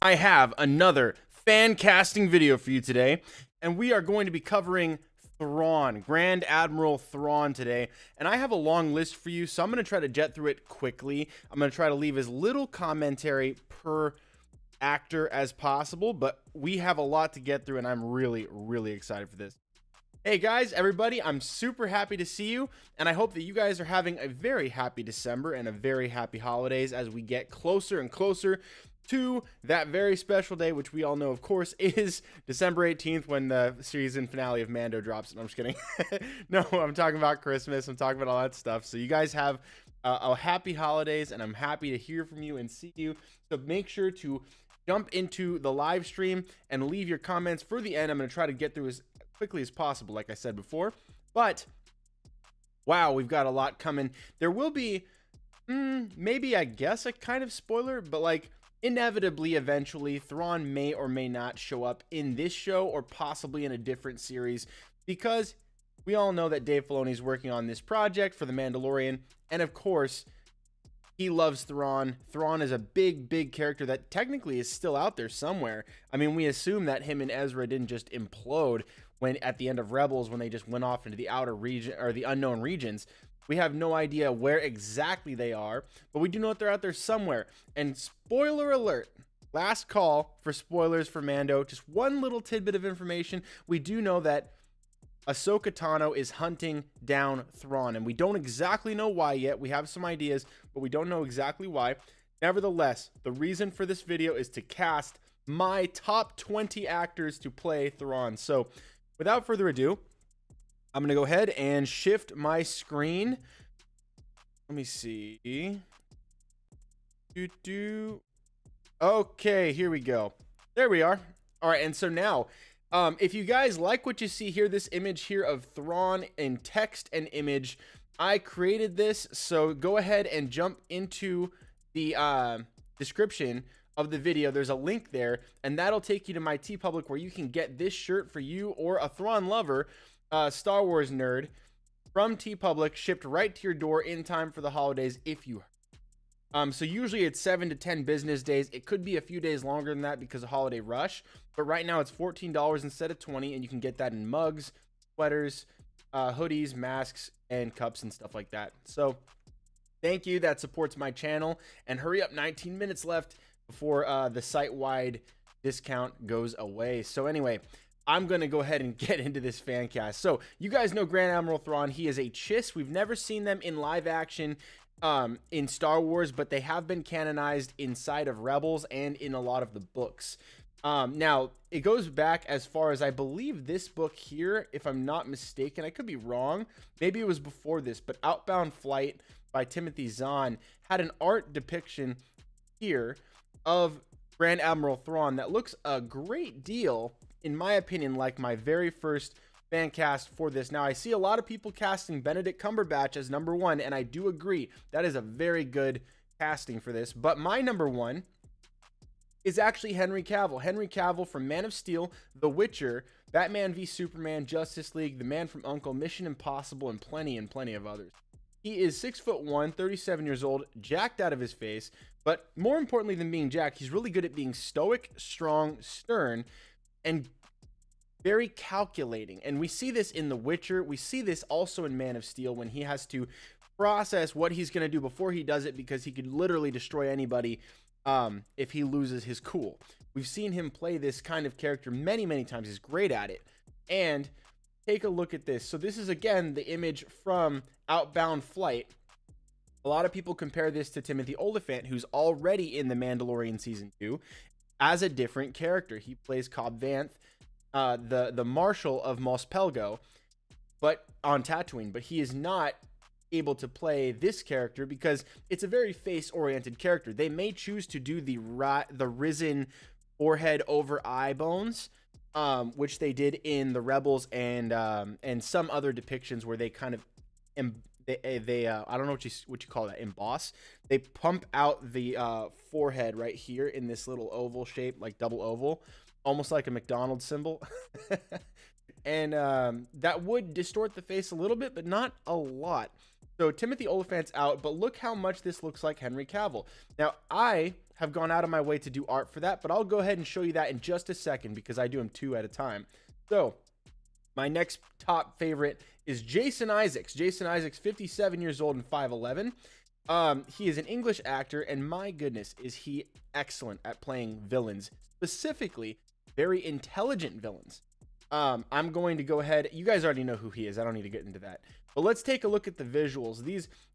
I have another fan casting video for you today, and we are going to be covering Thrawn, Grand Admiral Thrawn today. And I have a long list for you, so I'm going to try to jet through it quickly. I'm going to try to leave as little commentary per actor as possible, but we have a lot to get through, and I'm really excited for this. Hey guys, everybody, I'm super happy to see you, and I hope that you guys are having a very happy December and a very happy holidays as we get closer and closer to that very special day, which we all know, of course, is December 18th when the season finale of Mando drops. And I'm just kidding. No, I'm talking about Christmas. I'm talking about all that stuff. So you guys have a happy holidays, and I'm happy to hear from you and see you. So make sure to jump into the live stream and leave your comments for the end. I'm going to try to get through as quickly as possible, like I said before. But wow, we've got a lot coming. There will be maybe, I guess, a kind of spoiler, but like inevitably eventually Thrawn may or may not show up in this show or possibly in a different series, because we all know that Dave Filoni is working on this project for The Mandalorian, and of course he loves Thrawn. Thrawn is a big character that technically is still out there somewhere. I mean, we assume that him and Ezra didn't just implode when at the end of Rebels, when they just went off into the outer region or the unknown regions. We have no idea where exactly they are, but we do know that they're out there somewhere. And spoiler alert, last call for spoilers for Mando. Just one little tidbit of information. We do know that Ahsoka Tano is hunting down Thrawn, and we don't exactly know why yet. We have some ideas, but we don't know exactly why. Nevertheless, the reason for this video is to cast my top 20 actors to play Thrawn. So without further ado, I'm going to go ahead and shift my screen. Let me see. Okay, here we go. There we are. All right, and so now, if you guys like what you see here, this image here of Thrawn in text and image, I created this. So go ahead and jump into the description of the video. There's a link there, and that'll take you to my TeePublic where you can get this shirt for you or a Thrawn lover, Star Wars nerd, from TeePublic, shipped right to your door in time for the holidays if you so usually it's 7 to 10 business days. It could be a few days longer than that because of holiday rush, but right now it's $14 instead of $20, and you can get that in mugs, sweaters, hoodies, masks, and cups and stuff like that. So thank you, that supports my channel, and hurry up, 19 minutes left before the site-wide discount goes away. So anyway, I'm going to go ahead and get into this fan cast. So you guys know Grand Admiral Thrawn. He is a Chiss. We've never seen them in live action in Star Wars, but they have been canonized inside of Rebels and in a lot of the books. Now, it goes back as far as, I believe, this book here, if I'm not mistaken. I could be wrong. Maybe it was before this, but Outbound Flight by Timothy Zahn had an art depiction here of Grand Admiral Thrawn that looks a great deal, in my opinion, like my very first fan cast for this. Now, I see a lot of people casting Benedict Cumberbatch as number one, and I do agree that is a very good casting for this, but my number one is actually Henry Cavill. Henry Cavill from Man of Steel, The Witcher, Batman v Superman, Justice League, The Man from U.N.C.L.E., Mission Impossible, and plenty of others. He is 6'1", 37 years old, jacked out of his face, but more importantly than being jacked, he's really good at being stoic, strong, stern, and very calculating. And we see this in The Witcher. We see this also in Man of Steel when he has to process what he's going to do before he does it, because he could literally destroy anybody if he loses his cool. We've seen him play this kind of character many times. He's great at it. And take a look at this. So this is, again, the image from Outbound Flight. A lot of people compare this to Timothy Olyphant, who's already in The Mandalorian Season 2 as a different character. He plays Cobb Vanth, the Marshal of Mos Pelgo, but on Tatooine. But he is not able to play this character because it's a very face-oriented character. They may choose to do the risen forehead over eye bones, which they did in the Rebels and some other depictions where they kind of I don't know what you call that, emboss. They pump out the forehead right here in this little oval shape, like double oval, almost like a McDonald's symbol. And that would distort the face a little bit, but not a lot. So Timothy Olyphant's out, but look how much this looks like Henry Cavill. Now, I have gone out of my way to do art for that, but I'll go ahead and show you that in just a second because I do them 2 at a time. So my next top favorite is Jason Isaacs. Jason Isaacs, 57 years old and 5'11". He is an English actor, and my goodness, is he excellent at playing villains, specifically very intelligent villains. I'm going to go ahead. You guys already know who he is. I don't need to get into that. But let's take a look at the visuals.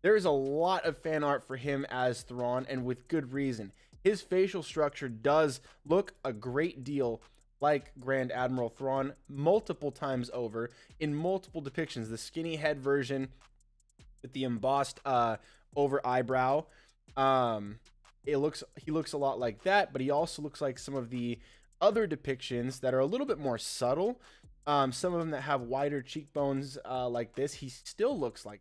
There is a lot of fan art for him as Thrawn, and with good reason. His facial structure does look a great deal like Grand Admiral Thrawn multiple times over in multiple depictions. The skinny head version with the embossed over eyebrow. He looks a lot like that, but he also looks like some of the other depictions that are a little bit more subtle. Some of them that have wider cheekbones like this, he still looks like.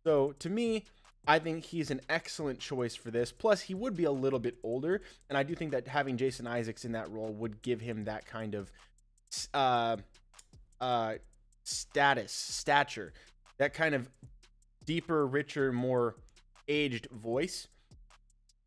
So to me, I think he's an excellent choice for this. Plus, he would be a little bit older, and I do think that having Jason Isaacs in that role would give him that kind of stature, that kind of deeper, richer, more aged voice.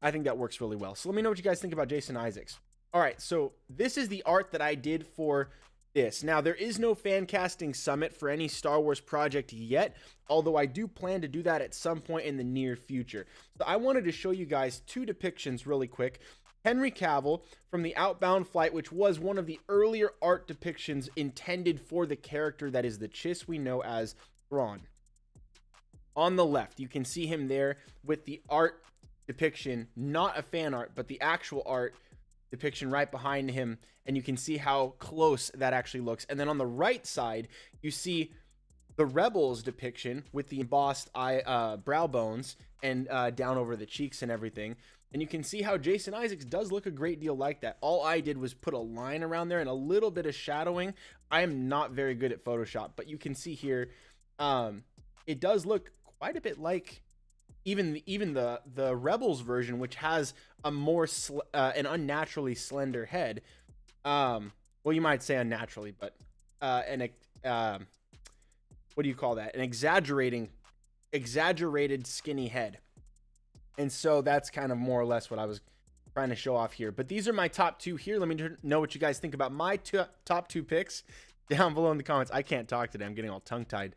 I think that works really well. So let me know what you guys think about Jason Isaacs. All right, so this is the art that I did for this. Now, there is no Fancasting Summit for any Star Wars project yet, although I do plan to do that at some point in the near future. So I wanted to show you guys 2 depictions really quick. Henry Cavill from the Outbound Flight, which was one of the earlier art depictions intended for the character that is the Chiss we know as Thrawn. On the left, you can see him there with the art depiction, not a fan art, but the actual art depiction right behind him, and you can see how close that actually looks. And then on the right side, you see the Rebels depiction with the embossed brow bones and down over the cheeks and everything. And you can see how Jason Isaacs does look a great deal like that. All I did was put a line around there and a little bit of shadowing. I am not very good at Photoshop, but you can see here, it does look quite a bit like even the Rebels version, which has a more an unnaturally slender head. Well, you might say unnaturally, but what do you call that? An exaggerated skinny head. And so that's kind of more or less what I was trying to show off here. But these are my top 2 here. Let me know what you guys think about my top 2 picks down below in the comments. I can't talk today. I'm getting all tongue-tied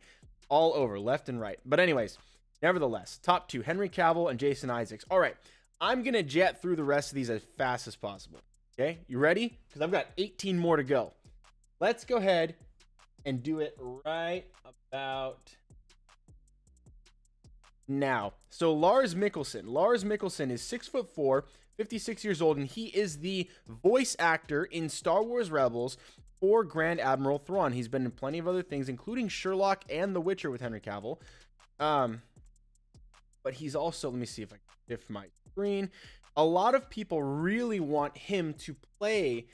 all over, left and right. But anyways, nevertheless, top 2, Henry Cavill and Jason Isaacs. All right, I'm going to jet through the rest of these as fast as possible. Okay, you ready? Because I've got 18 more to go. Let's go ahead and do it right about now. So Lars Mikkelsen is 6'4", 56 years old, and he is the voice actor in Star Wars Rebels for Grand Admiral Thrawn. He's been in plenty of other things, including Sherlock and The Witcher with Henry Cavill. But he's also, let me see if I can shift my screen. A lot of people really want him to play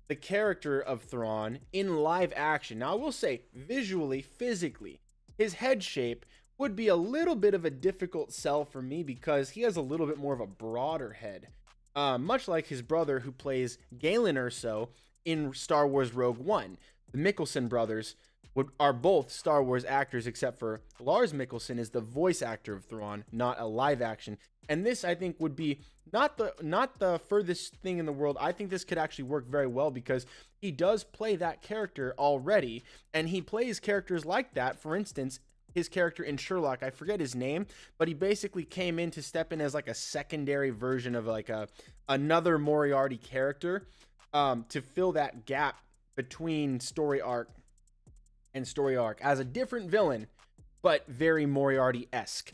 the character of Thrawn in live action. Now, I will say, visually, physically, his head shape would be a little bit of a difficult sell for me because he has a little bit more of a broader head. Much like his brother who plays Galen Erso in Star Wars Rogue One. The Mikkelsen brothers are both Star Wars actors, except for Lars Mikkelsen is the voice actor of Thrawn, not a live action. And this, I think, would be not the furthest thing in the world. I think this could actually work very well because he does play that character already, and he plays characters like that. For instance, his character in Sherlock, I forget his name, but he basically came in to step in as like a secondary version of like another Moriarty character, to fill that gap between story arc and story arc as a different villain, but very Moriarty-esque.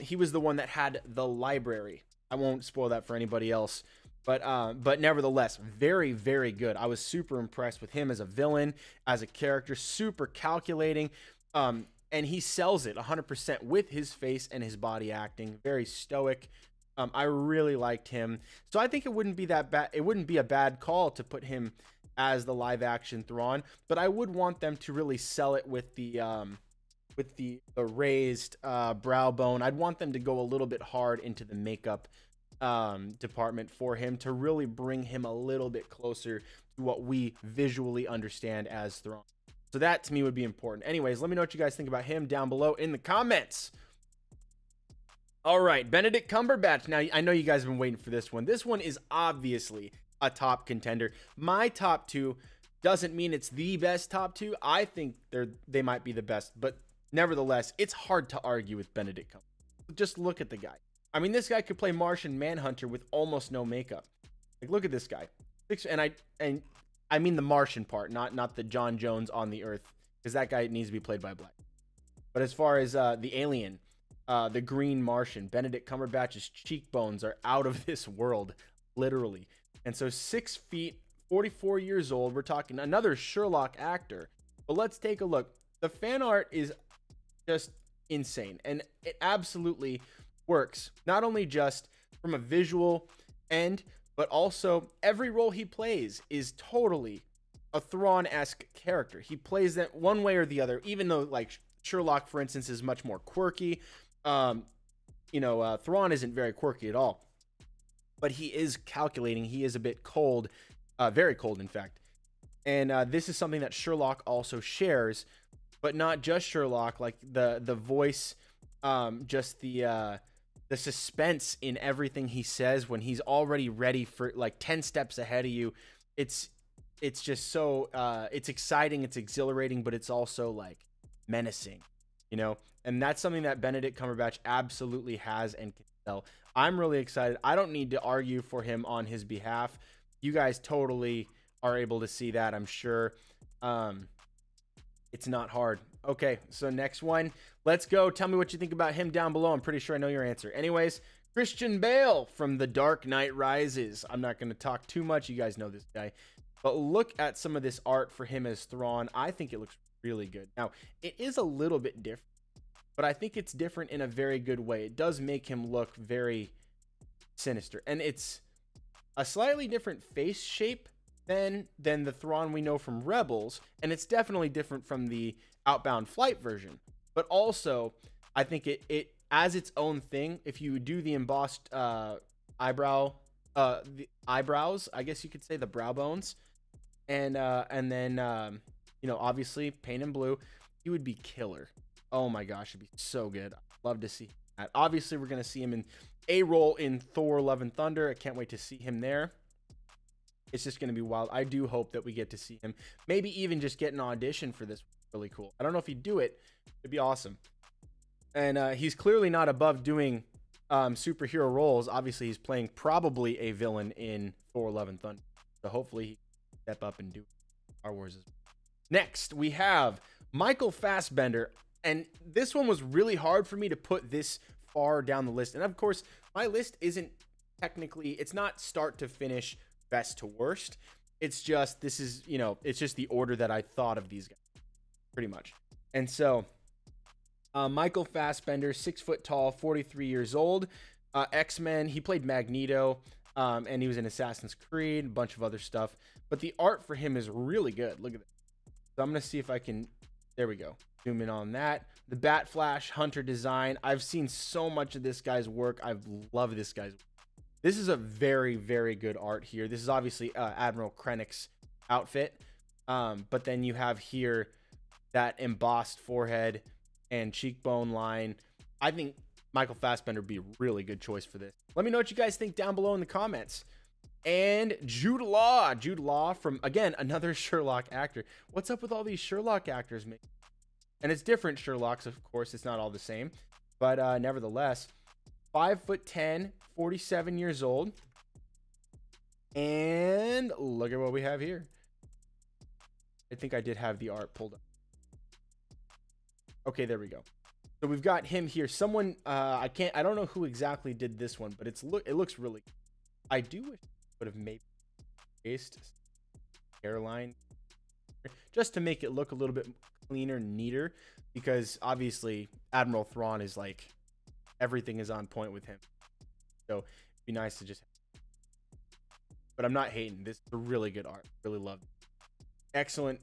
He was the one that had the library. I won't spoil that for anybody else, but nevertheless, very, very good. I was super impressed with him as a villain, as a character, super calculating, and he sells it 100% with his face and his body acting. Very stoic. I really liked him, so I think it wouldn't be that bad. It wouldn't be a bad call to put him as the live action Thrawn, but I would want them to really sell it with the raised brow bone. I'd want them to go a little bit hard into the makeup department for him to really bring him a little bit closer to what we visually understand as Thrawn. So that to me would be important. Anyways, let me know what you guys think about him down below in the comments. All right, Benedict Cumberbatch. Now, I know you guys have been waiting for this one. This one is obviously a top contender. My top two doesn't mean it's the best top two. I think they might be the best, but nevertheless, it's hard to argue with Benedict Cumberbatch. Just look at the guy. I mean, this guy could play Martian Manhunter with almost no makeup. Like, look at this guy. And I mean the Martian part, not the John Jones on the Earth, because that guy needs to be played by Black. But as far as the alien, the Green Martian, Benedict Cumberbatch's cheekbones are out of this world, literally. And so 6 feet, 44 years old. We're talking another Sherlock actor. But let's take a look. The fan art is just insane, and it absolutely works. Not only just from a visual end, but also every role he plays is totally a Thrawn-esque character. He plays that one way or the other, even though like Sherlock, for instance, is much more quirky. Thrawn isn't very quirky at all, but he is calculating. He is a bit cold, very cold, in fact. And this is something that Sherlock also shares, but not just Sherlock. Like the voice, just the suspense in everything he says when he's already ready for like 10 steps ahead of you. It's just so it's exciting, it's exhilarating, but it's also like menacing, and that's something that Benedict Cumberbatch absolutely has and can sell. I'm really excited. I don't need to argue for him on his behalf. You guys totally are able to see that, I'm sure. It's not hard. Okay, so next one. Let's go. Tell me what you think about him down below. I'm pretty sure I know your answer. Anyways, Christian Bale from The Dark Knight Rises. I'm not going to talk too much. You guys know this guy. But look at some of this art for him as Thrawn. I think it looks really good. Now, it is a little bit different, but I think it's different in a very good way. It does make him look very sinister. And it's a slightly different face shape than the Thrawn we know from Rebels. And it's definitely different from the Outbound Flight version. But also, I think it as its own thing. If you do the embossed the eyebrows, I guess you could say the brow bones, and then obviously paint in blue, he would be killer. Oh my gosh, it'd be so good. I'd love to see that. Obviously, we're gonna see him in a role in Thor: Love and Thunder. I can't wait to see him there. It's just gonna be wild. I do hope that we get to see him. Maybe even just get an audition for this. Really cool. I don't know if he'd do it. It'd be awesome. And he's clearly not above doing superhero roles. Obviously, he's playing probably a villain in Thor: Love and Thunder. So hopefully he can step up and do Star Wars as well. Next, we have Michael Fassbender. And this one was really hard for me to put this far down the list. And of course, my list isn't technically, it's not start to finish, best to worst. It's just, this is, it's just the order that I thought of these guys, pretty much. And so, Michael Fassbender, 6 foot tall, 43 years old, X-Men. He played Magneto, and he was in Assassin's Creed, a bunch of other stuff. But the art for him is really good. Look at this. So I'm going to see if I can, there we go. Zoom in on that. The Bat Flash Hunter design. I've seen so much of this guy's work. I love this guy's work. This is a very, very good art here. This is obviously Admiral Krennic's outfit. But then you have here that embossed forehead and cheekbone line. I think Michael Fassbender would be a really good choice for this. Let me know what you guys think down below in the comments. And Jude Law from, again, another Sherlock actor. What's up with all these Sherlock actors, man? And it's different Sherlocks, of course. It's not all the same. But nevertheless, 5'10", 47 years old. And look at what we have here. I think I did have the art pulled up. Okay, there we go. So we've got him here. Someone, I don't know who exactly did this one, but it looks really good. I do wish I would have maybe traced hairline just to make it look a little bit cleaner, neater, because obviously Admiral Thrawn is like, everything is on point with him. So it'd be nice to just, but I'm not hating. This is a really good art. Really love it. Excellent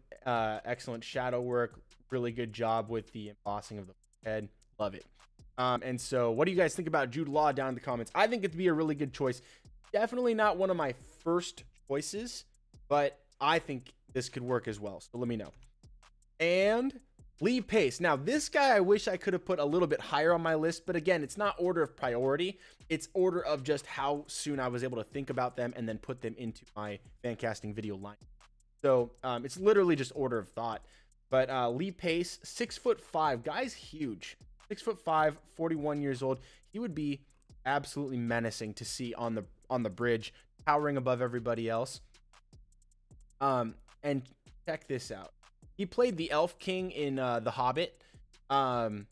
shadow work. Really good job with the embossing of the head. Love it. And so what do you guys think about Jude Law down in the comments? I think it'd be a really good choice. Definitely not one of my first choices, but I think this could work as well. So let me know. And Lee Pace. Now, this guy I wish I could have put a little bit higher on my list, but again, it's not order of priority. It's order of just how soon I was able to think about them and then put them into my fan casting video line. So it's literally just order of thought. But Lee Pace, 6'5", guy's huge. 6'5", 41 years old. He would be absolutely menacing to see on the bridge, towering above everybody else. And check this out. He played the Elf King in The Hobbit. And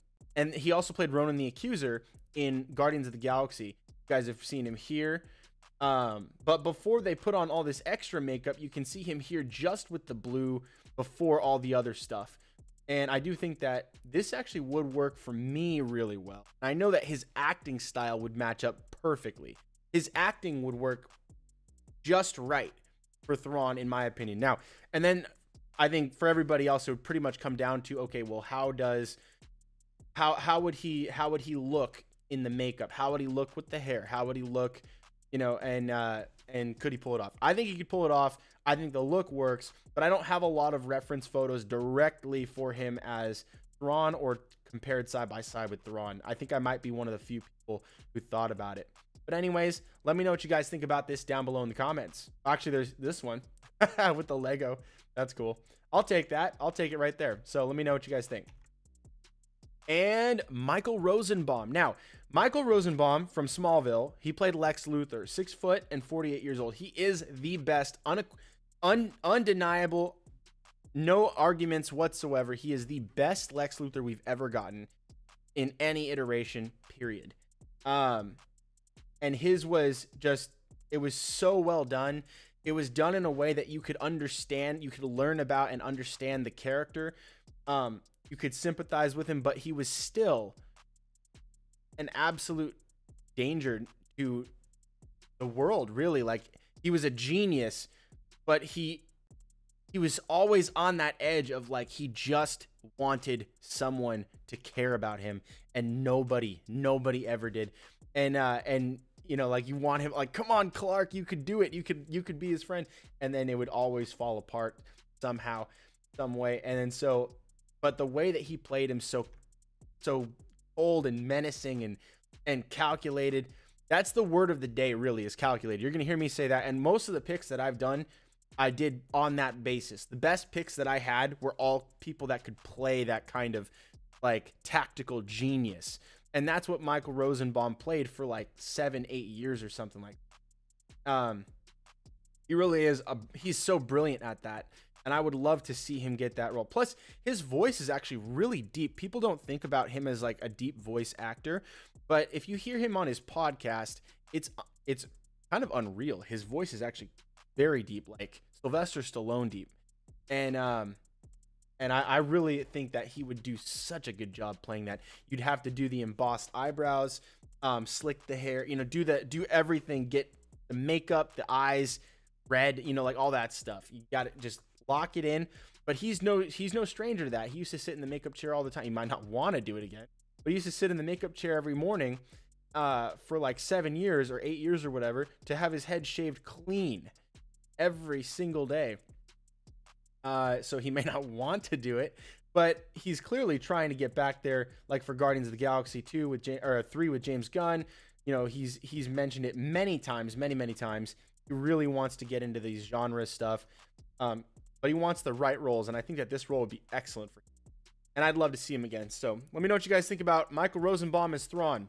he also played Ronan the Accuser in Guardians of the Galaxy. You guys have seen him here. But before they put on all this extra makeup, you can see him here just with the blue before all the other stuff. And I do think that this actually would work for me really well. I know that his acting style would match up perfectly. His acting would work just right for Thrawn, in my opinion. Now, and then I think for everybody else, it would pretty much come down to, okay, well, how would he look in the makeup? How would he look with the hair? How would he look, and could he pull it off? I think he could pull it off. I think the look works, but I don't have a lot of reference photos directly for him as Thrawn or compared side by side with Thrawn. I think I might be one of the few people who thought about it. But anyways, let me know what you guys think about this down below in the comments. Actually, there's this one with the Lego. That's cool. I'll take that. I'll take it right there. So let me know what you guys think. And Michael Rosenbaum. Now, Michael Rosenbaum from Smallville, he played Lex Luthor, 6 foot and 48 years old. He is the best, undeniable, no arguments whatsoever. He is the best Lex Luthor we've ever gotten in any iteration, period. And his was just, it was so well done. It was done in a way that you could understand, you could learn about and understand the character. You could sympathize with him, but he was still an absolute danger to the world, really. Like, he was a genius, but he was always on that edge of, like, he just wanted someone to care about him, and nobody ever did. And like, you want him, like, come on, Clark, you could do it. You could be his friend. And then it would always fall apart somehow, some way. And then but the way that he played him so cold and menacing and calculated, that's the word of the day, really, is calculated. You're going to hear me say that. And most of the picks that I've done, I did on that basis. The best picks that I had were all people that could play that kind of, like, tactical genius. And that's what Michael Rosenbaum played for like 7-8 years or something like that. He really is he's so brilliant at that. And I would love to see him get that role. Plus, his voice is actually really deep. People don't think about him as like a deep voice actor, but if you hear him on his podcast, it's kind of unreal. His voice is actually very deep, like Sylvester Stallone deep. And I really think that he would do such a good job playing that. You'd have to do the embossed eyebrows, slick the hair, do everything, get the makeup, the eyes red, like all that stuff. You got to just lock it in. But he's no stranger to that. He used to sit in the makeup chair all the time. He might not want to do it again, but he used to sit in the makeup chair every morning for like 7 years or 8 years or whatever, to have his head shaved clean every single day. So he may not want to do it, but he's clearly trying to get back there, like for Guardians of the Galaxy 2 with 3 with James Gunn. He's mentioned it many times. He really wants to get into these genre stuff, but he wants the right roles, and I think that this role would be excellent for him. And I'd love to see him again. So let me know what you guys think about Michael Rosenbaum as Thrawn.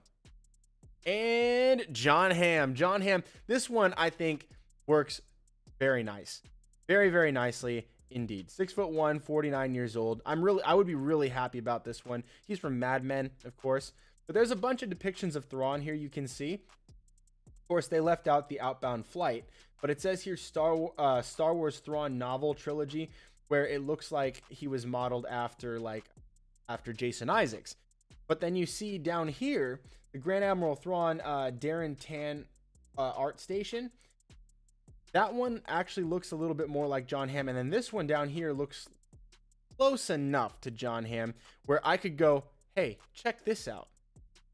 And John Hamm. This one I think works very nice, very, very nicely. Indeed. 6'1", 49 years old. I would be really happy about this one. He's from Mad Men, of course. But there's a bunch of depictions of Thrawn here you can see. Of course, they left out the Outbound Flight, but it says here Star Wars Thrawn novel trilogy, where it looks like he was modeled after Jason Isaacs. But then you see down here the Grand Admiral Thrawn Darren Tan art station. That one actually looks a little bit more like John Hamm. And then this one down here looks close enough to John Hamm where I could go, hey, check this out.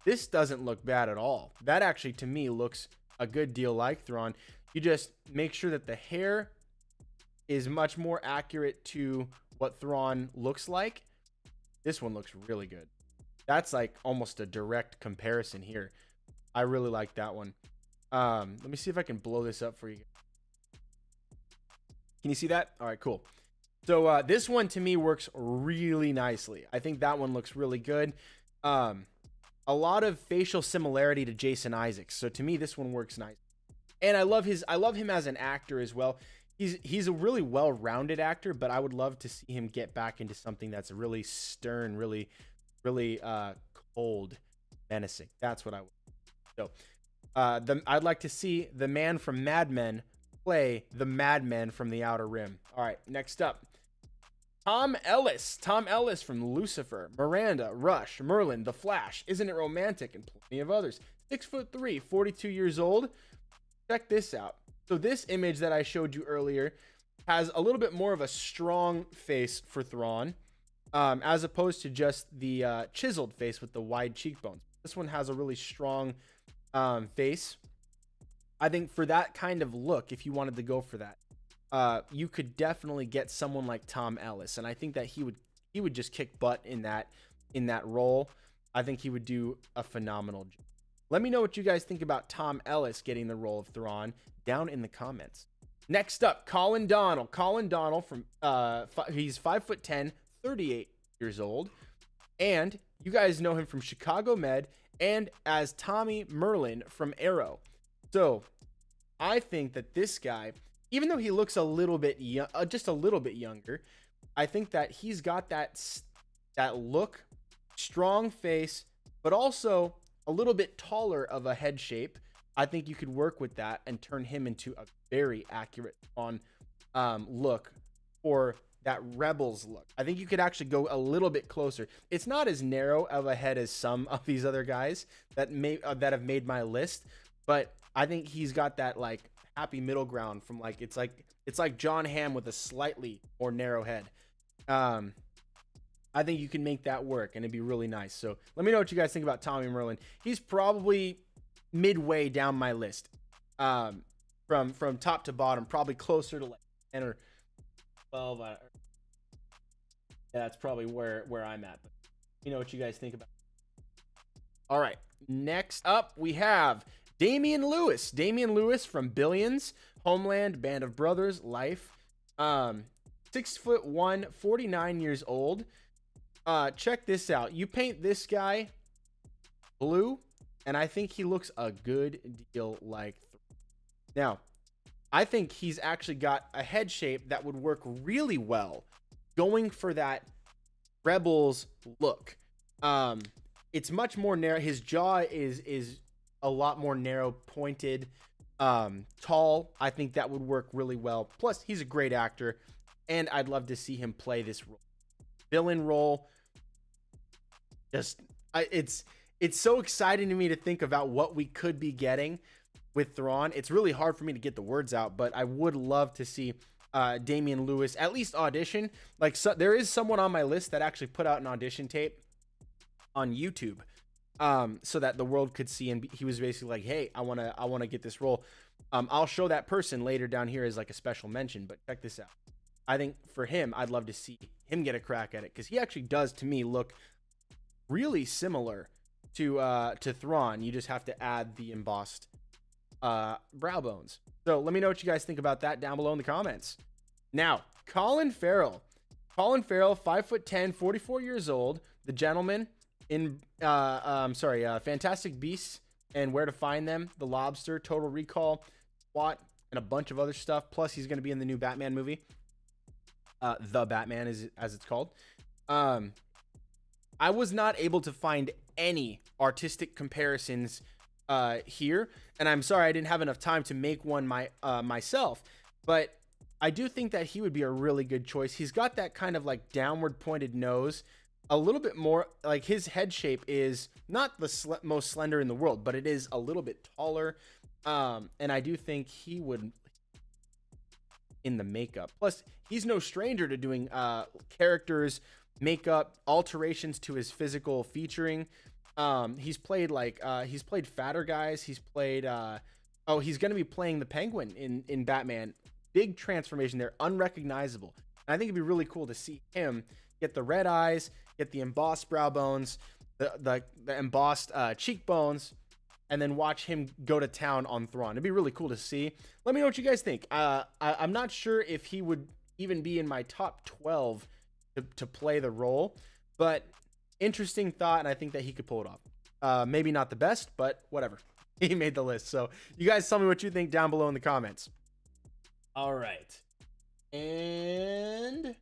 This doesn't look bad at all. That actually, to me, looks a good deal like Thrawn. You just make sure that the hair is much more accurate to what Thrawn looks like. This one looks really good. That's like almost a direct comparison here. I really like that one. Let me see if I can blow this up for you. Can you see that? All right, cool. So this one to me works really nicely. I think that one looks really good. A lot of facial similarity to Jason Isaacs. So to me, this one works nice. And I love him as an actor as well. He's a really well-rounded actor, but I would love to see him get back into something that's really stern, really cold, menacing. That's what I would. So I'd like to see the man from Mad Men play the madman from the Outer Rim. All right, next up. Tom Ellis. Tom Ellis from Lucifer, Miranda, Rush, Merlin, The Flash, Isn't It Romantic, and plenty of others. 6'3", 42 years old. Check this out. So this image that I showed you earlier has a little bit more of a strong face for Thrawn, as opposed to just the chiseled face with the wide cheekbones. This one has a really strong face. I think for that kind of look, if you wanted to go for that, you could definitely get someone like Tom Ellis, and I think that he would just kick butt in that role. I think he would do a phenomenal job. Let me know what you guys think about Tom Ellis getting the role of Thrawn down in the comments. Next up, Colin Donnell. Colin Donnell from he's 5'10", 38 years old, and you guys know him from Chicago Med and as Tommy Merlin from Arrow. So I think that this guy, even though he looks a little bit just a little bit younger, I think that he's got that look, strong face, but also a little bit taller of a head shape. I think you could work with that and turn him into a very accurate look for that Rebels look. I think you could actually go a little bit closer. It's not as narrow of a head as some of these other guys that have made my list, but I think he's got that like happy middle ground from like it's like John Hamm with a slightly more narrow head. I think you can make that work and it'd be really nice. So let me know what you guys think about Tommy Merlin. He's probably midway down my list, from top to bottom, probably closer to like 10 or 12. Yeah, that's probably where I'm at. But you know what you guys think about. All right, next up we have Damian Lewis. Damian Lewis from Billions, Homeland, Band of Brothers, Life. 6'1", 49 years old. Check this out. You paint this guy blue, and I think he looks a good deal like. Now, I think he's actually got a head shape that would work really well going for that Rebels look. It's much more narrow. His jaw is a lot more narrow, pointed, tall. I think that would work really well. Plus, he's a great actor, and I'd love to see him play this role. Villain role. It's so exciting to me to think about what we could be getting with Thrawn. It's really hard for me to get the words out, but I would love to see Damian Lewis at least audition. Like, so, there is someone on my list that actually put out an audition tape on YouTube, so that the world could see, and he was basically like, "Hey, I wanna get this role." I'll show that person later down here as like a special mention. But check this out. I think for him, I'd love to see him get a crack at it, because he actually does to me look really similar to Thrawn. You just have to add the embossed brow bones. So let me know what you guys think about that down below in the comments. Now, Colin Farrell. Colin Farrell, 5'10", 44 years old. The Gentleman in Fantastic Beasts and Where to Find Them, The Lobster, Total Recall, SWAT, and a bunch of other stuff. Plus, he's going to be in the new Batman movie. The Batman, as it's called. I was not able to find any artistic comparisons here, and I'm sorry I didn't have enough time to make one myself, but I do think that he would be a really good choice. He's got that kind of like downward pointed nose, a little bit more like his head shape is not the most slender in the world, but it is a little bit taller, and I do think he would in the makeup. Plus, he's no stranger to doing characters, makeup, alterations to his physical featuring. He's played fatter guys. He's played he's going to be playing the Penguin in Batman. Big transformation there, unrecognizable. And I think it'd be really cool to see him get the red eyes get the embossed brow bones, the embossed cheekbones, and then watch him go to town on Thrawn. It'd be really cool to see. Let me know what you guys think. I'm not sure if he would even be in my top 12 to play the role, but interesting thought, and I think that he could pull it off. Maybe not the best, but whatever. He made the list. So you guys tell me what you think down below in the comments. All right. And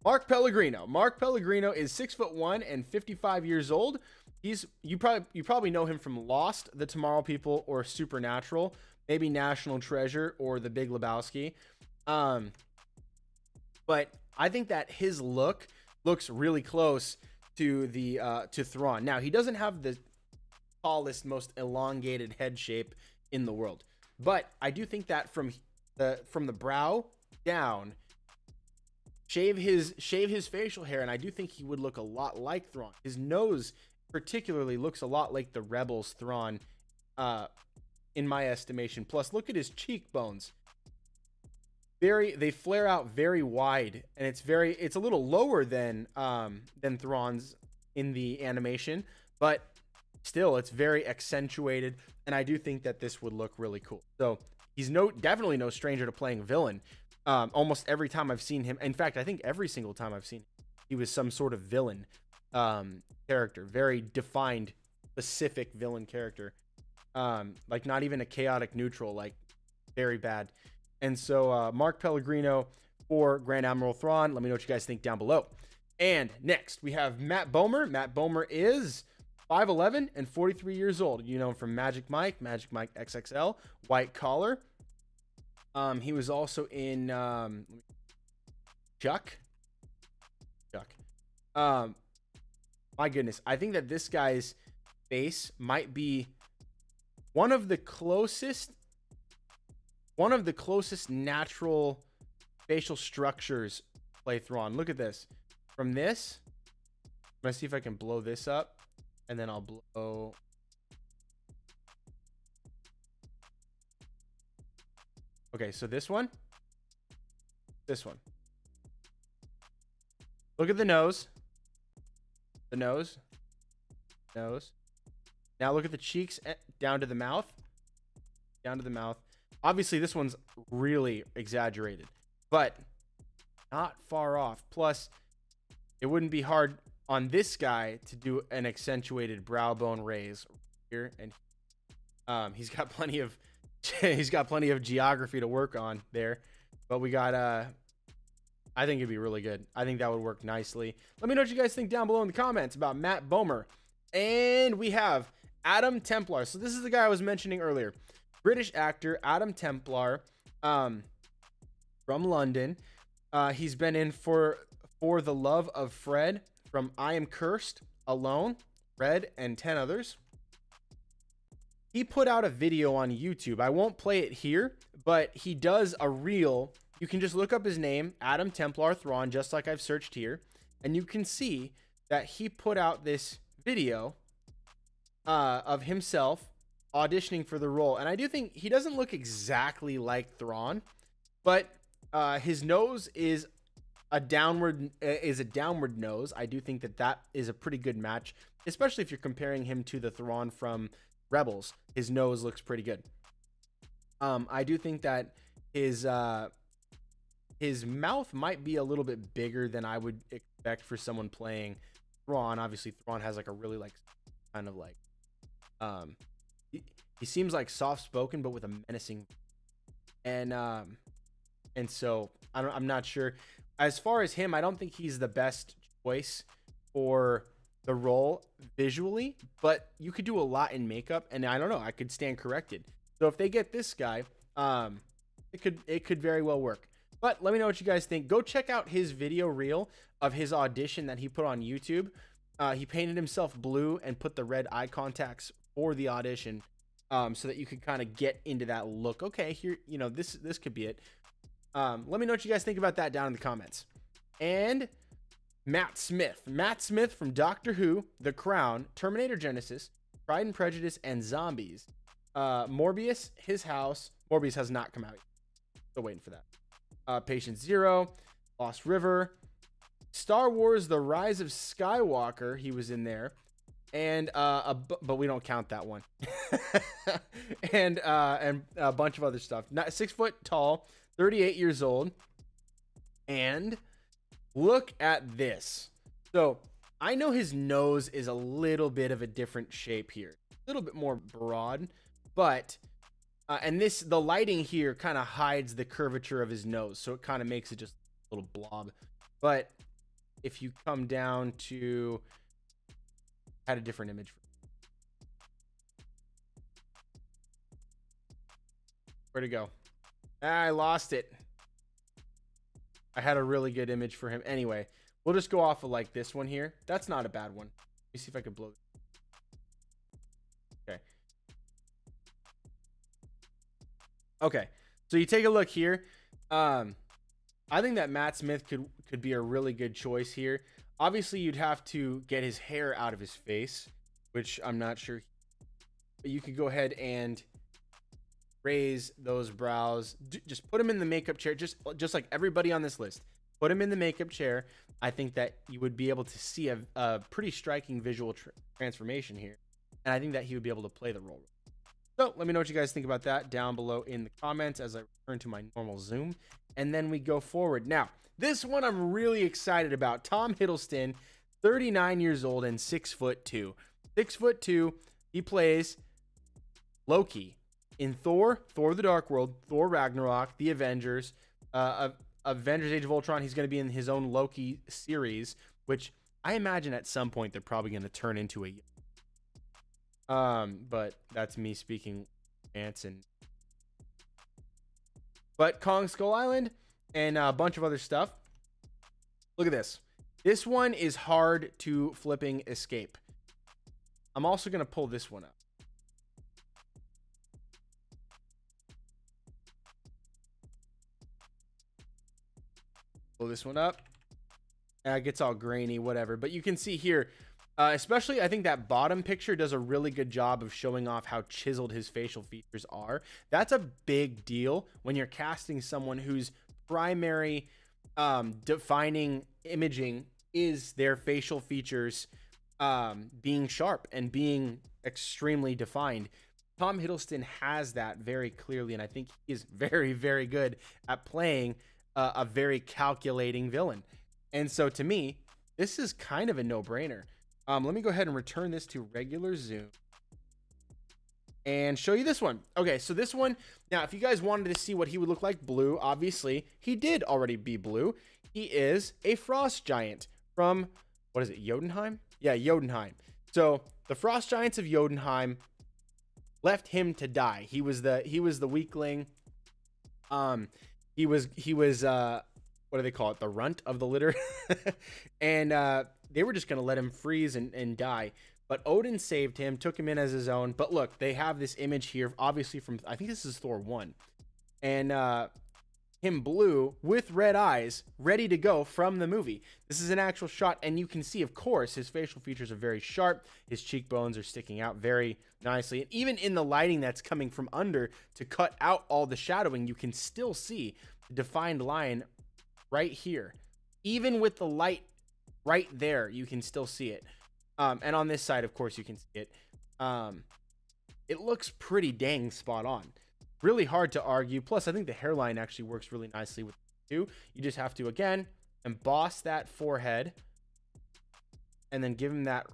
Mark Pellegrino. Mark Pellegrino is 6'1" and 55 years old. You probably know him from Lost, The Tomorrow People, or Supernatural, maybe National Treasure or The Big Lebowski. But I think that his look looks really close to to Thrawn. Now, he doesn't have the tallest, most elongated head shape in the world, but I do think that from the brow down, shave his facial hair, and I do think he would look a lot like Thrawn. His nose particularly looks a lot like the Rebels Thrawn, in my estimation. Plus, look at his cheekbones. They flare out very wide, and it's a little lower than Thrawn's in the animation, but still it's very accentuated, and I do think that this would look really cool. So he's definitely no stranger to playing villain. Almost every time I've seen him, in fact, I think every single time I've seen him, he was some sort of villain character, very defined, specific villain character, like not even a chaotic neutral, like very bad. And so Mark Pellegrino for Grand Admiral Thrawn. Let me know what you guys think down below. And next we have Matt Bomer. Matt Bomer is 5'11" and 43 years old. You know him from Magic Mike XXL, White Collar. He was also in Chuck. My goodness, I think that this guy's face might be one of the closest natural facial structures to play Thrawn. Look at this. From this, I'm gonna see if I can blow this up, and then I'll blow. Okay, so this one. Look at the nose. The nose. Now look at the cheeks down to the mouth. Obviously, this one's really exaggerated, but not far off. Plus, it wouldn't be hard on this guy to do an accentuated brow bone raise here, and he's got plenty of geography to work on there. But we got I think it'd be really good. I think that would work nicely. Let me know what you guys think down below in the comments about Matt Bomer. And we have Adam Templar. So this is the guy I was mentioning earlier. British actor Adam Templar, from London. He's been in for the Love of Fred, from I Am Cursed, Alone, Fred, and 10 others. He put out a video on YouTube. I won't play it here, but he does a reel. You can just look up his name, Adam Templar Thrawn, just like I've searched here, and you can see that he put out this video of himself auditioning for the role. And I do think he doesn't look exactly like Thrawn, but his nose is a downward nose. I do think that is a pretty good match, especially if you're comparing him to the Thrawn from Rebels. His nose looks pretty good. I do think that his mouth might be a little bit bigger than I would expect for someone playing Thrawn. Obviously, Thrawn has like a really kind of he seems like soft spoken, but with a menacing, and so I'm not sure. As far as him, I don't think he's the best choice for the role visually, but you could do a lot in makeup, and I don't know, I could stand corrected. So if they get this guy, it could very well work. But let me know what you guys think. Go check out his video reel of his audition that he put on YouTube. He painted himself blue and put the red eye contacts for the audition, so that you could kind of get into that look. Okay, here, this could be it. Let me know what you guys think about that down in the comments. And Matt Smith from Doctor Who, The Crown, Terminator Genesis, Pride and Prejudice, and Zombies. Morbius, His House. Morbius has not come out yet. Still waiting for that. Patient Zero, Lost River, Star Wars: The Rise of Skywalker, he was in there, and but we don't count that one. And a bunch of other stuff. 6 foot tall, 38 years old, and look at this. So I know his nose is a little bit of a different shape here, a little bit more broad, but and the lighting here kind of hides the curvature of his nose, so it kind of makes it just a little blob. But if you come down to, had a different image. Where'd it go? I lost it. I had a really good image for him. Anyway, we'll just go off of like this one here. That's not a bad one. Let me see if I could blow it. Okay. Okay. So you take a look here. I think that Matt Smith could be a really good choice here. Obviously, you'd have to get his hair out of his face, which I'm not sure. But you could go ahead and raise those brows. Just put him in the makeup chair, just like everybody on this list. Put him in the makeup chair. I think that you would be able to see a pretty striking visual transformation here. And I think that he would be able to play the role. So let me know what you guys think about that down below in the comments as I return to my normal zoom. And then we go forward. Now, this one I'm really excited about. Tom Hiddleston, 39 years old and 6'2". 6'2". He plays Loki in Thor the Dark World, Thor Ragnarok, The Avengers, Avengers Age of Ultron. He's going to be in his own Loki series, which I imagine at some point they're probably going to turn into a but that's me speaking Anson. But Kong Skull Island and a bunch of other stuff. Look at this. This one is hard to flipping escape. I'm also going to pull this one up. Pull this one up. It gets all grainy, whatever. But you can see here, especially I think that bottom picture does a really good job of showing off how chiseled his facial features are. That's a big deal when you're casting someone whose primary defining imaging is their facial features being sharp and being extremely defined. Tom Hiddleston has that very clearly, and I think he is very, very good at playing a very calculating villain. And so to me, this is kind of a no-brainer. Let me go ahead and return this to regular zoom and show you this one. Okay, so this one, now if you guys wanted to see what he would look like blue, obviously he did already be blue. He is a frost giant from, what is it, Jotunheim? Yeah, Jotunheim. So the frost giants of Jotunheim left him to die. He was the weakling. He was what do they call it? The runt of the litter. And they were just going to let him freeze and die. But Odin saved him, took him in as his own. But look, they have this image here, obviously from, I think this is Thor 1. And him blue with red eyes, ready to go from the movie. This is an actual shot, and you can see, of course, his facial features are very sharp. His cheekbones are sticking out very nicely. And even in the lighting that's coming from under to cut out all the shadowing, you can still see the defined line right here. Even with the light right there, you can still see it. And on this side, of course, you can see it. It looks pretty dang spot on. Really hard to argue. Plus, I think the hairline actually works really nicely with it too. You just have to, again, emboss that forehead. And then give him that,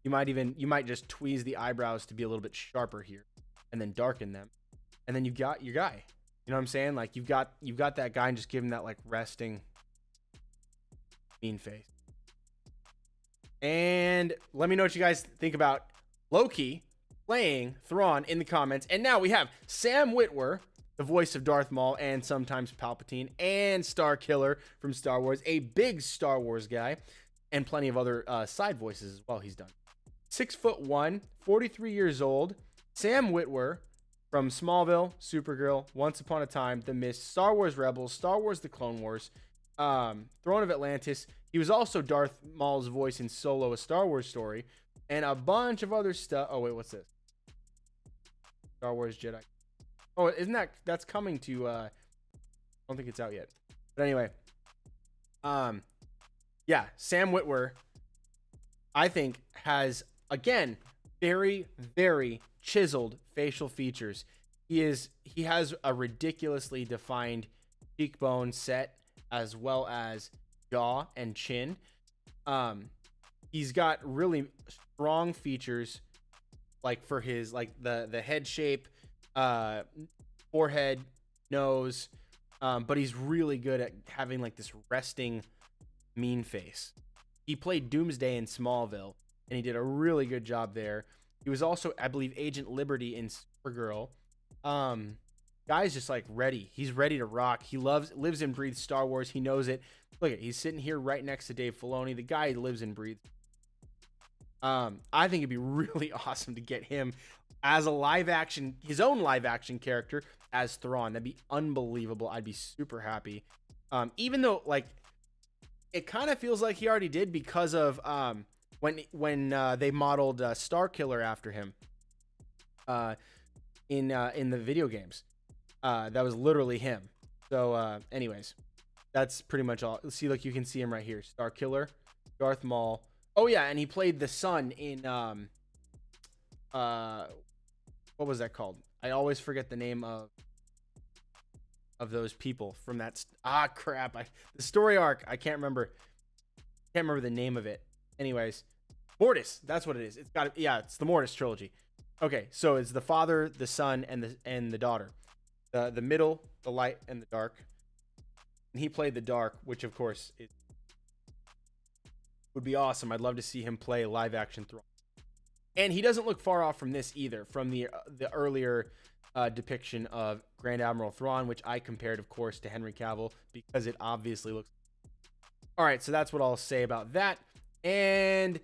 you might just tweeze the eyebrows to be a little bit sharper here. And then darken them. And then you got your guy. You know what I'm saying? Like you've got that guy and just give him that like resting mean face. And let me know what you guys think about Loki playing Thrawn in the comments. And now we have Sam Witwer, the voice of Darth Maul and sometimes Palpatine, and Star Killer from Star Wars, a big Star Wars guy, and plenty of other side voices as well he's done. 6'1", 43 years old, Sam Witwer from Smallville, Supergirl, Once Upon a Time, The Mist, Star Wars Rebels, Star Wars The Clone Wars, Throne of Atlantis. He was also Darth Maul's voice in Solo, A Star Wars Story, and a bunch of other stuff. Oh, wait, what's this? Star Wars Jedi. Oh, isn't that's coming to, I don't think it's out yet. But anyway, Um, yeah, Sam Witwer, I think, has, again, very, very chiseled facial features. He has a ridiculously defined cheekbone set, as well as jaw and chin. Um, he's got really strong features, like for his, like the head shape, uh, forehead, nose. But he's really good at having like this resting mean face. He played Doomsday in Smallville, and he did a really good job there. He was also, I believe, Agent Liberty in Supergirl. Um, Guy's just like ready. He's ready to rock. He lives and breathes Star Wars. He knows it. Look at, he's sitting here right next to Dave Filoni. The guy lives and breathes. I think it'd be really awesome to get him as a live action, his own live action character as Thrawn. That'd be unbelievable. I'd be super happy. Even though, like, it kind of feels like he already did, because of when they modeled Starkiller after him in the video games. That was literally him. So anyways, that's pretty much all. See, look, you can see him right here. Starkiller, Darth Maul. Oh yeah, and he played the son in what was that called? I always forget the name of those people from that. Crap! The story arc. I can't remember. Can't remember the name of it. Anyways, Mortis. That's what it is. It's got. Yeah, it's the Mortis trilogy. Okay, so it's the father, the son, and the daughter. The middle, the light, and the dark. And he played the dark, which of course would be awesome. I'd love to see him play live action Thrawn. And he doesn't look far off from this either, from the earlier depiction of Grand Admiral Thrawn, which I compared, of course, to Henry Cavill, because it obviously looks. All right, so that's what I'll say about that. And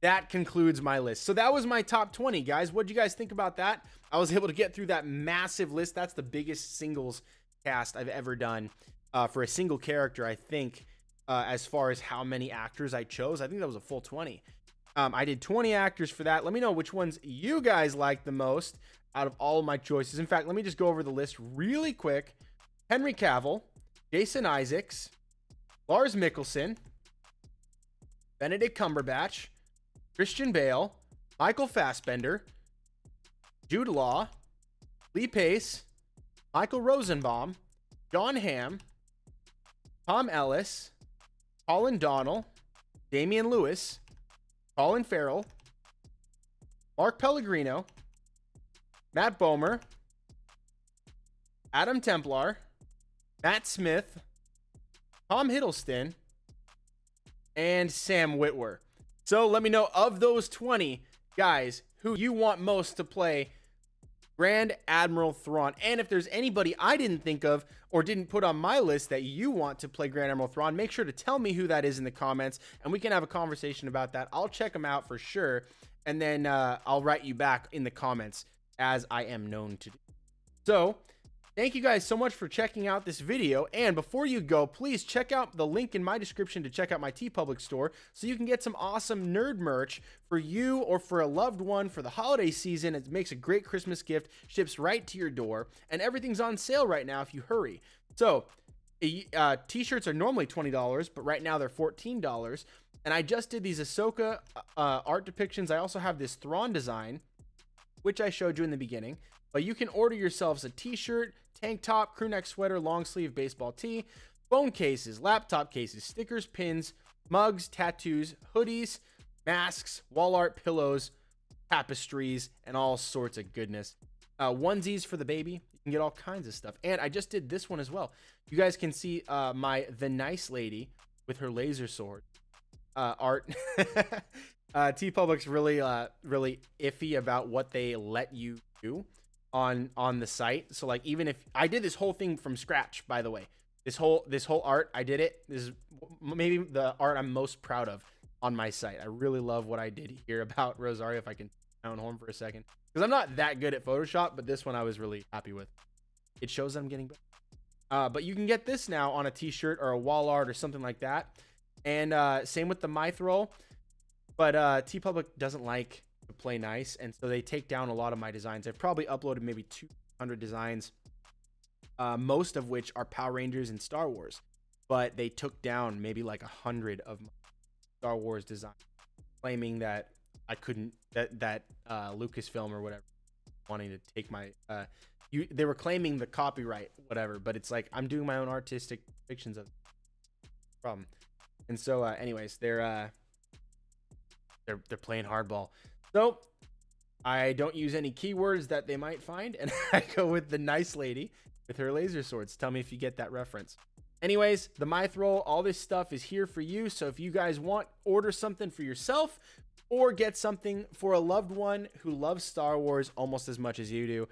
that concludes my list. So that was my top 20, guys. What do you guys think about that? I was able to get through that massive list. That's the biggest singles cast I've ever done for a single character, I think, as far as how many actors I chose. I think that was a full 20. I did 20 actors for that. Let me know which ones you guys like the most out of all of my choices. In fact, let me just go over the list really quick. Henry Cavill, Jason Isaacs, Lars Mikkelsen, Benedict Cumberbatch, Christian Bale, Michael Fassbender, Jude Law, Lee Pace, Michael Rosenbaum, John Hamm, Tom Ellis, Colin Donnell, Damian Lewis, Colin Farrell, Mark Pellegrino, Matt Bomer, Adam Templar, Matt Smith, Tom Hiddleston, and Sam Witwer. So let me know, of those 20 guys, who you want most to play Grand Admiral Thrawn. And if there's anybody I didn't think of or didn't put on my list that you want to play Grand Admiral Thrawn, make sure to tell me who that is in the comments, and we can have a conversation about that. I'll check them out for sure, and then I'll write you back in the comments, as I am known to do. So thank you guys so much for checking out this video. And before you go, please check out the link in my description to check out my TeePublic store, so you can get some awesome nerd merch for you or for a loved one for the holiday season. It makes a great Christmas gift, ships right to your door, and everything's on sale right now if you hurry. So t-shirts are normally $20, but right now they're $14. And I just did these Ahsoka art depictions. I also have this Thrawn design, which I showed you in the beginning. But you can order yourselves a t-shirt, tank top, crew neck sweater, long sleeve baseball tee, phone cases, laptop cases, stickers, pins, mugs, tattoos, hoodies, masks, wall art, pillows, tapestries, and all sorts of goodness. Onesies for the baby. You can get all kinds of stuff. And I just did this one as well. You guys can see the nice lady with her laser sword art. TeePublic's really iffy about what they let you do on the site. So like, even if I did this whole thing from scratch, by the way, this whole art, I did it. This is maybe the art I'm most proud of on my site. I really love what I did here about Rosario. If I can down home for a second, because I'm not that good at Photoshop, but this one I was really happy with. It shows I'm getting better. But you can get this now on a t-shirt or a wall art or something like that. And same with the Mithril. But TeePublic doesn't like to play nice, and so they take down a lot of my designs. I've probably uploaded maybe 200 designs, most of which are Power Rangers and Star Wars. but they took down maybe like 100 of my Star Wars designs, claiming that I couldn't, that Lucasfilm or whatever wanting to take my they were claiming the copyright, whatever, but it's like I'm doing my own artistic depictions of the problem. And so anyways, they're playing hardball. So I don't use any keywords that they might find, and I go with the nice lady with her laser swords. Tell me if you get that reference. Anyways, the Mythrol, all this stuff is here for you. So if you guys want, order something for yourself or get something for a loved one who loves Star Wars almost as much as you do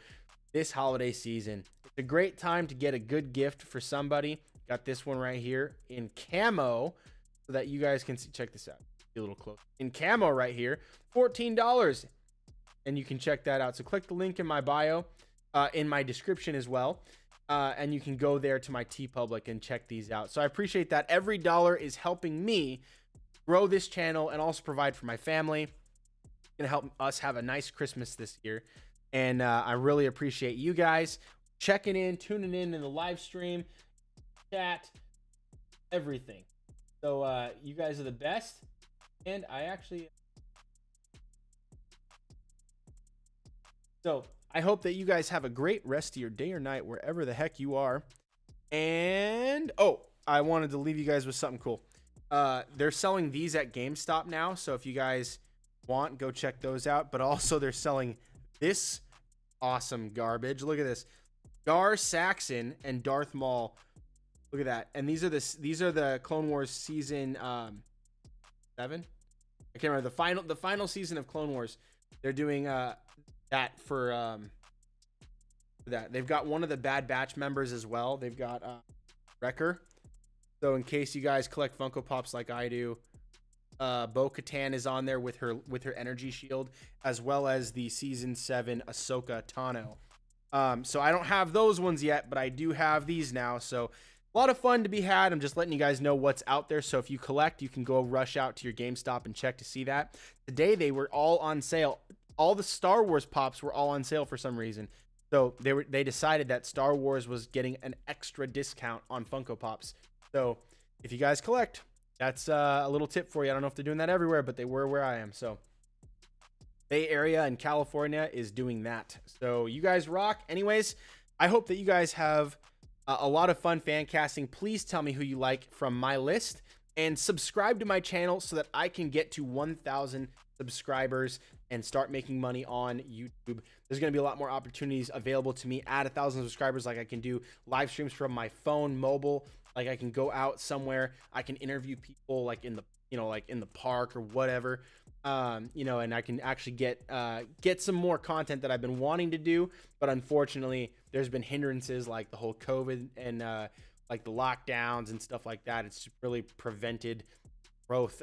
this holiday season. It's a great time to get a good gift for somebody. Got this one right here in camo so that you guys can see. Check this out. Be a little close. In camo right here, $14. And you can check that out. So click the link in my bio, in my description as well. And you can go there to my TeePublic and check these out. So I appreciate that. Every dollar is helping me grow this channel and also provide for my family. It's going to help us have a nice Christmas this year. And I really appreciate you guys checking in, tuning in the live stream, chat, everything. So you guys are the best. And I actually... So I hope that you guys have a great rest of your day or night, wherever the heck you are. And, oh, I wanted to leave you guys with something cool. They're selling these at GameStop now. So if you guys want, go check those out. But also they're selling this awesome garbage. Look at this. Gar Saxon and Darth Maul. Look at that. And these are the Clone Wars season 7. I can't remember the final season of Clone Wars. They're doing that for that. They've got one of the Bad Batch members as well. They've got Wrecker. So in case you guys collect Funko Pops like I do, Bo-Katan is on there with her energy shield, as well as the season 7 Ahsoka Tano. So I don't have those ones yet, but I do have these now. So a lot of fun to be had. I'm just letting you guys know what's out there. So if you collect, you can go rush out to your GameStop and check to see that. Today they were all on sale. All the Star Wars pops were all on sale for some reason. So they decided that Star Wars was getting an extra discount on Funko Pops. So if you guys collect, that's a little tip for you. I don't know if they're doing that everywhere, but they were where I am. So Bay Area and California is doing that. So you guys rock. Anyways, I hope that you guys have a lot of fun fan casting. Please tell me who you like from my list and subscribe to my channel so that I can get to 1,000 subscribers and start making money on YouTube. There's going to be a lot more opportunities available to me at 1,000 subscribers. Like I can do live streams from my phone, mobile. Like I can go out somewhere. I can interview people like in the, like in the park or whatever. And I can actually get some more content that I've been wanting to do. But unfortunately, there's been hindrances like the whole COVID and like the lockdowns and stuff like that. It's really prevented growth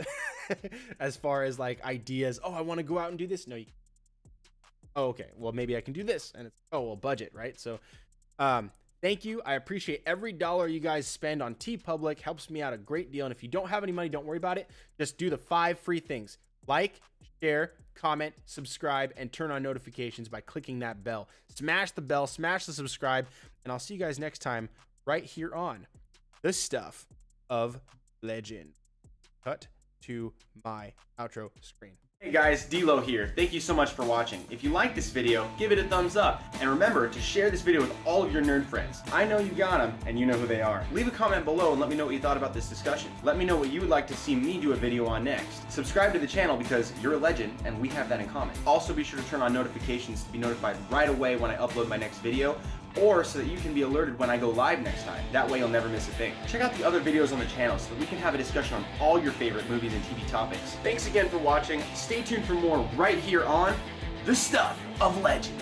as far as like ideas. Oh, I want to go out and do this. No, you. Oh, okay. Well, maybe I can do this. And it's, oh, well, budget, right? So, thank you. I appreciate every dollar you guys spend on TeePublic. Helps me out a great deal. And if you don't have any money, don't worry about it. Just do the 5 free things. Like, share, comment, subscribe, and turn on notifications by clicking that bell. Smash the bell, smash the subscribe, and I'll see you guys next time right here on The Stuff of Legend. Cut to my outro screen. Hey guys, D-Lo here. Thank you so much for watching. If you like this video, give it a thumbs up. And remember to share this video with all of your nerd friends. I know you got them, and you know who they are. Leave a comment below and let me know what you thought about this discussion. Let me know what you would like to see me do a video on next. Subscribe to the channel because you're a legend, and we have that in common. Also be sure to turn on notifications to be notified right away when I upload my next video, or so that you can be alerted when I go live next time. That way you'll never miss a thing. Check out the other videos on the channel so that we can have a discussion on all your favorite movies and TV topics. Thanks again for watching. Stay tuned for more right here on The Stuff of Legend.